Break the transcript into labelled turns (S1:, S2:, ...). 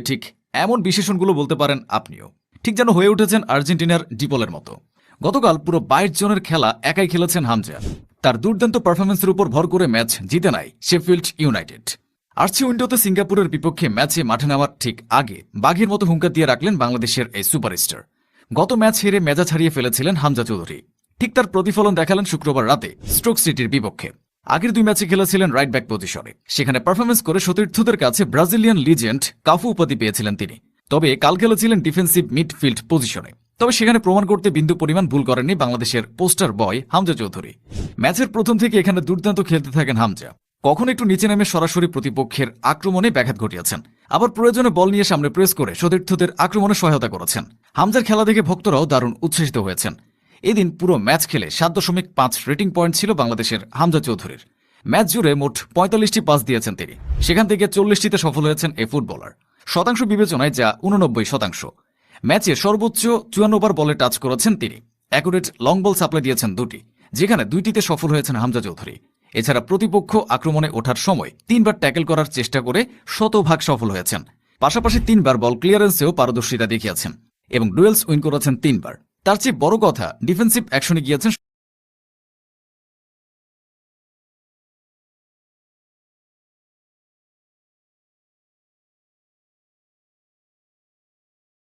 S1: ঠিক এমন বিশেষণগুলো বলতে পারেন আপনিও। ঠিক যেন হয়ে উঠেছেন আর্জেন্টিনার ডিপলের মতো। গতকাল পুরো 22 জনের খেলা একাই খেলেছেন হামজা। তার দুর্দান্ত পারফরম্যান্সের উপর ভর করে ম্যাচ জিতে নেয় শেফিল্ড ইউনাইটেড। আর্চি উইন্ডোতে সিঙ্গাপুরের বিপক্ষে ম্যাচে মাঠে নামার ঠিক আগে বাঘের মতো হুঙ্কার দিয়ে রাখলেন বাংলাদেশের এই সুপারস্টার। গত ম্যাচ হেরে মেজাজ হারিয়ে ফেলেছিলেন হামজা চৌধুরী। ঠিক তার প্রতিফলন দেখালেন শুক্রবার রাতে স্ট্রোক সিটির বিপক্ষে। আগের 2 ম্যাচে খেলেছিলেন রাইট ব্যাক পজিশনে। সেখানে পারফরম্যান্স করে সতীর্থদের কাছে ব্রাজিলিয়ান লিজেন্ড কাফু উপাধি পেয়েছিলেন তিনি। তবে কাল খেলেছিলেন ডিফেন্সিভ মিডফিল্ড পজিশনে। তবে সেখানে প্রমাণ করতে বিন্দু পরিমাণ ভুল করেননি বাংলাদেশের পোস্টার বয় হামজা চৌধুরী। ম্যাচের প্রথম থেকে এখানে দুর্দান্ত খেলতে থাকেন হামজা। কখনো একটু নিচে নেমে সরাসরি প্রতিপক্ষের আক্রমণে ব্যাঘাত ঘটিয়েছেন, আবার প্রয়োজনে বল নিয়ে সামনে প্রেস করে সতীর্থদের আক্রমণে সহায়তা করেছেন। হামজার খেলা দেখে ভক্তরাও দারুণ উচ্ছ্বসিত হয়েছেন। এদিন পুরো ম্যাচ খেলে 7.5 রেটিং পয়েন্ট ছিল বাংলাদেশের হামজা চৌধুরীর। ম্যাচ জুড়ে মোট 45টি পাস দিয়েছেন তিনি। সেখান থেকে 40টিতে সফল হয়েছেন এই ফুটবলার। শতাংশ বিবেচনায় যা 89%। ম্যাচে সর্বোচ্চ 54 বার বলে টাচ করেছেন তিনি। অ্যাকুরেট লং বল সাপ্লাই দিয়েছেন 2টি, যেখানে 2টিতে সফল হয়েছেন হামজা চৌধুরী। এছাড়া প্রতিপক্ষ আক্রমণে ওঠার সময় 3 বার ট্যাকেল করার চেষ্টা করে 100% সফল হয়েছেন। পাশাপাশি 3 বার বল ক্লিয়ারেন্সেও পারদর্শিতা দেখিয়েছেন এবং ডুয়েলস উইন করেছেন 3 বার। তার চেয়ে বড় কথা, ডিফেন্সিভ অ্যাকশনে গিয়েছেন